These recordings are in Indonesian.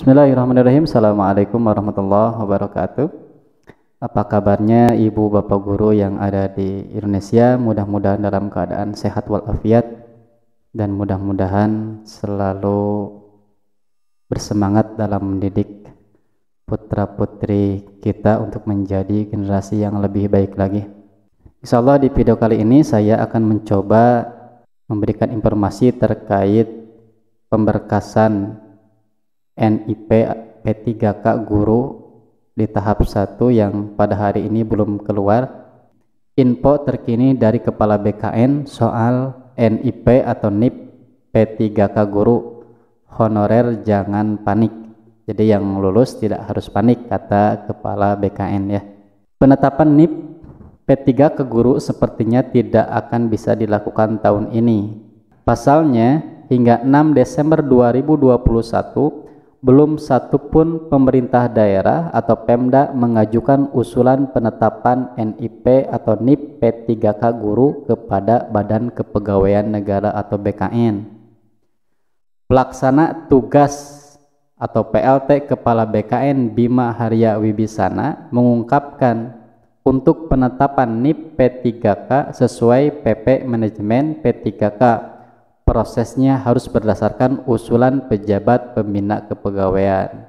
Bismillahirrahmanirrahim. Assalamualaikum warahmatullahi wabarakatuh. Apa kabarnya ibu bapak guru yang ada di Indonesia? Mudah-mudahan dalam keadaan sehat walafiat dan mudah-mudahan selalu bersemangat dalam mendidik putra putri kita untuk menjadi generasi yang lebih baik lagi. Insyaallah di video kali ini saya akan mencoba memberikan informasi terkait pemberkasan NIP P3K guru di tahap 1 yang pada hari ini belum keluar. Info terkini dari Kepala BKN soal NIP atau NIP P3K guru honorer jangan panik. Jadi yang lulus tidak harus panik, kata Kepala BKN ya. Penetapan NIP P3K guru sepertinya tidak akan bisa dilakukan tahun ini. Pasalnya hingga 6 Desember 2021 belum satupun pemerintah daerah atau Pemda mengajukan usulan penetapan NIP atau NIP P3K guru kepada Badan Kepegawaian Negara atau BKN. Pelaksana tugas atau PLT Kepala BKN Bima Harya Wibisana mengungkapkan untuk penetapan NIP P3K sesuai PP Manajemen P3K prosesnya harus berdasarkan usulan pejabat pembina kepegawaian.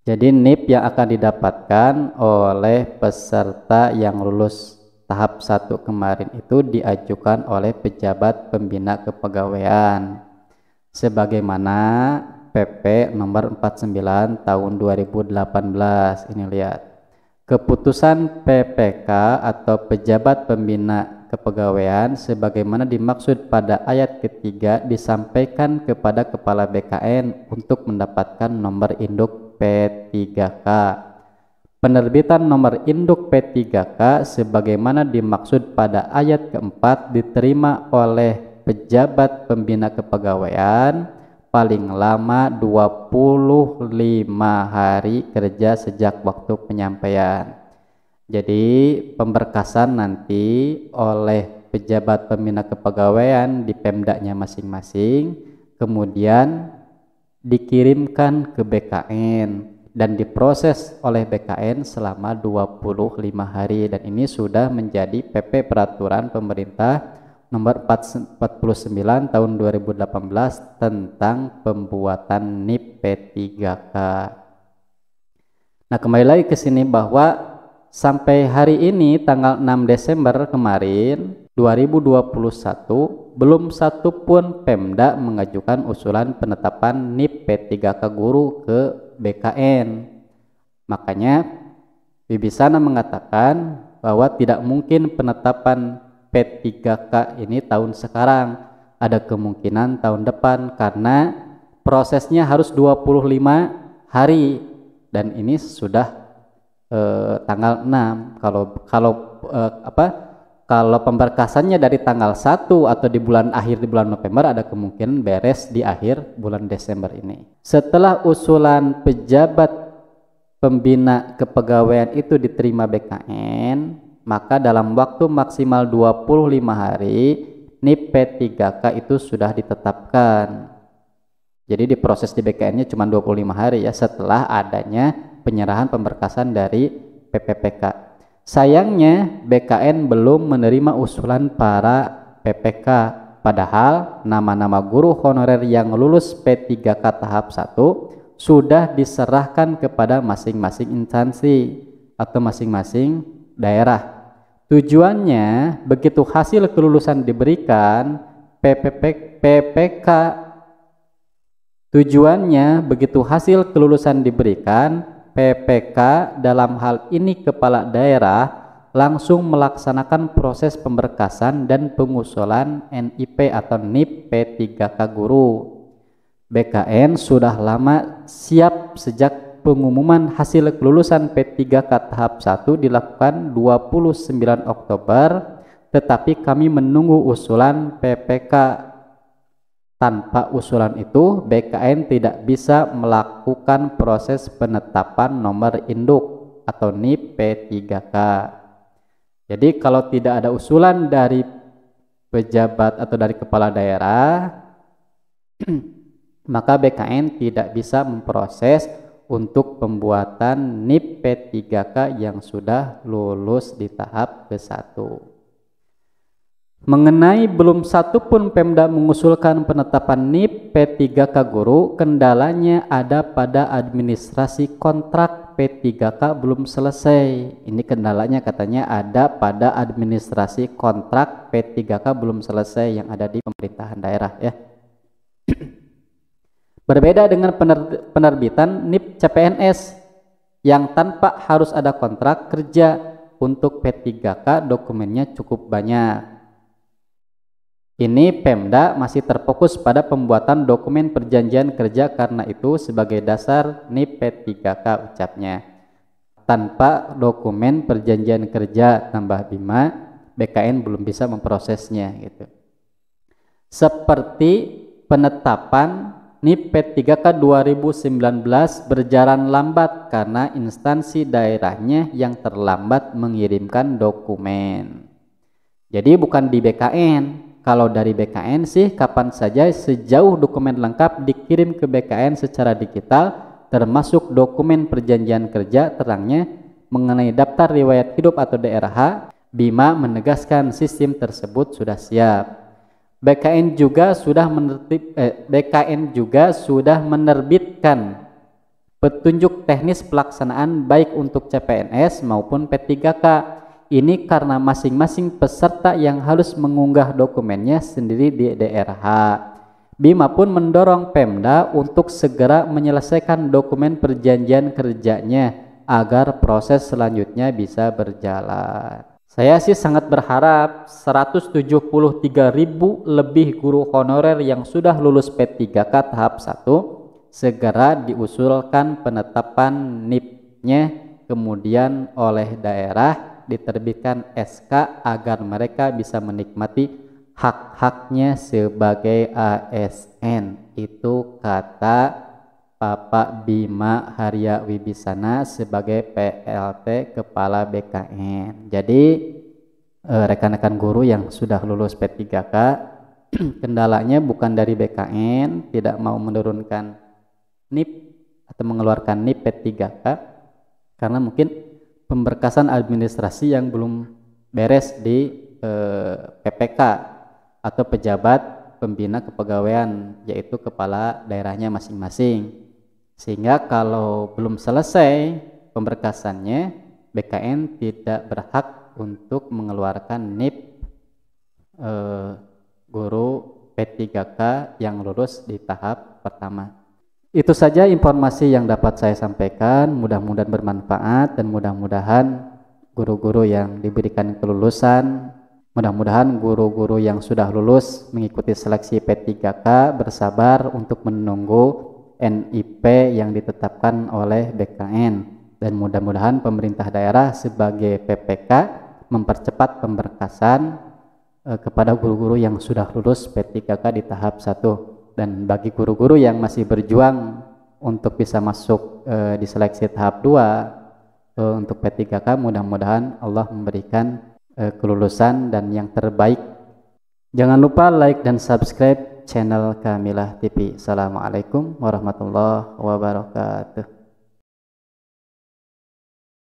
Jadi NIP yang akan didapatkan oleh peserta yang lulus tahap 1 kemarin itu diajukan oleh pejabat pembina kepegawaian sebagaimana PP nomor 49 tahun 2018. Ini lihat. Keputusan PPK atau pejabat pembina kepegawaian sebagaimana dimaksud pada ayat ketiga disampaikan kepada Kepala BKN untuk mendapatkan nomor induk P3K. Penerbitan nomor induk P3K sebagaimana dimaksud pada ayat keempat diterima oleh pejabat pembina kepegawaian paling lama 25 hari kerja sejak waktu penyampaian. Jadi pemberkasan nanti oleh pejabat pembina kepegawaian di Pemdanya masing-masing, kemudian dikirimkan ke BKN dan diproses oleh BKN selama 25 hari, dan ini sudah menjadi PP Peraturan Pemerintah nomor 49 tahun 2018 tentang pembuatan NIP P3K. Nah, kembali lagi ke sini bahwa sampai hari ini tanggal 6 Desember kemarin 2021 belum satupun Pemda mengajukan usulan penetapan NIP P3K guru ke BKN. Makanya Wibisana mengatakan bahwa tidak mungkin penetapan P3K ini tahun sekarang, ada kemungkinan tahun depan karena prosesnya harus 25 hari dan ini sudah tanggal 6. Kalau pemberkasannya dari tanggal 1 atau di bulan November, ada kemungkinan beres di akhir bulan Desember ini. Setelah usulan pejabat pembina kepegawaian itu diterima BKN, maka dalam waktu maksimal 25 hari NIP P3K itu sudah ditetapkan. Jadi diproses di BKN-nya cuma 25 hari ya setelah adanya penyerahan pemberkasan dari PPPK. Sayangnya BKN belum menerima usulan para PPK, padahal nama-nama guru honorer yang lulus P3K tahap 1 sudah diserahkan kepada masing-masing instansi atau masing-masing daerah. Tujuannya begitu hasil kelulusan diberikan PPK, tujuannya begitu hasil kelulusan diberikan PPK dalam hal ini kepala daerah langsung melaksanakan proses pemberkasan dan pengusulan NIP atau NIP P3K guru. BKN sudah lama siap sejak pengumuman hasil kelulusan P3K tahap 1 dilakukan 29 Oktober, tetapi kami menunggu usulan PPK. Tanpa usulan itu, BKN tidak bisa melakukan proses penetapan nomor induk atau NIP P3K. Jadi kalau tidak ada usulan dari pejabat atau dari kepala daerah, maka BKN tidak bisa memproses untuk pembuatan NIP P3K yang sudah lulus di tahap ke-1. Mengenai belum satu pun Pemda mengusulkan penetapan NIP P3K guru, kendalanya ada pada administrasi kontrak P3K belum selesai. Ini kendalanya katanya ada pada administrasi kontrak P3K belum selesai yang ada di pemerintahan daerah ya. Berbeda dengan penerbitan NIP CPNS yang tanpa harus ada kontrak kerja. Untuk P3K dokumennya cukup banyak. Ini Pemda masih terfokus pada pembuatan dokumen perjanjian kerja, karena itu sebagai dasar NIP P3K ucapnya. Tanpa dokumen perjanjian kerja tambah Bima, BKN belum bisa memprosesnya gitu. Seperti penetapan NIP P3K 2019 berjalan lambat karena instansi daerahnya yang terlambat mengirimkan dokumen. Jadi bukan di BKN. Kalau dari BKN sih kapan saja sejauh dokumen lengkap dikirim ke BKN secara digital, termasuk dokumen perjanjian kerja terangnya mengenai daftar riwayat hidup atau DRH, Bima menegaskan sistem tersebut sudah siap. BKN juga sudah menerbitkan petunjuk teknis pelaksanaan baik untuk CPNS maupun P3K. Ini karena masing-masing peserta yang harus mengunggah dokumennya sendiri di DRH. Bima pun mendorong Pemda untuk segera menyelesaikan dokumen perjanjian kerjanya agar proses selanjutnya bisa berjalan. Saya sih sangat berharap 173.000 lebih guru honorer yang sudah lulus P3K tahap 1 segera diusulkan penetapan NIP-nya, kemudian oleh daerah diterbitkan SK agar mereka bisa menikmati hak-haknya sebagai ASN. Itu kata Bapak Bima Harya Wibisana sebagai PLT Kepala BKN. Jadi rekan-rekan guru yang sudah lulus P3K kendalanya bukan dari BKN tidak mau menurunkan NIP atau mengeluarkan NIP P3K karena mungkin pemberkasan administrasi yang belum beres di PPK atau pejabat pembina kepegawaian, yaitu kepala daerahnya masing-masing. Sehingga kalau belum selesai pemberkasannya, BKN tidak berhak untuk mengeluarkan NIP guru P3K yang lulus di tahap pertama. Itu saja informasi yang dapat saya sampaikan, mudah-mudahan bermanfaat dan mudah-mudahan guru-guru yang diberikan kelulusan, mudah-mudahan guru-guru yang sudah lulus mengikuti seleksi P3K bersabar untuk menunggu NIP yang ditetapkan oleh BKN, dan mudah-mudahan pemerintah daerah sebagai PPK mempercepat pemberkasan kepada guru-guru yang sudah lulus P3K di tahap 1. Dan bagi guru-guru yang masih berjuang untuk bisa masuk di seleksi tahap 2 untuk P3K, mudah-mudahan Allah memberikan kelulusan dan yang terbaik. Jangan lupa like dan subscribe channel Kamilah TV. Assalamualaikum warahmatullahi wabarakatuh.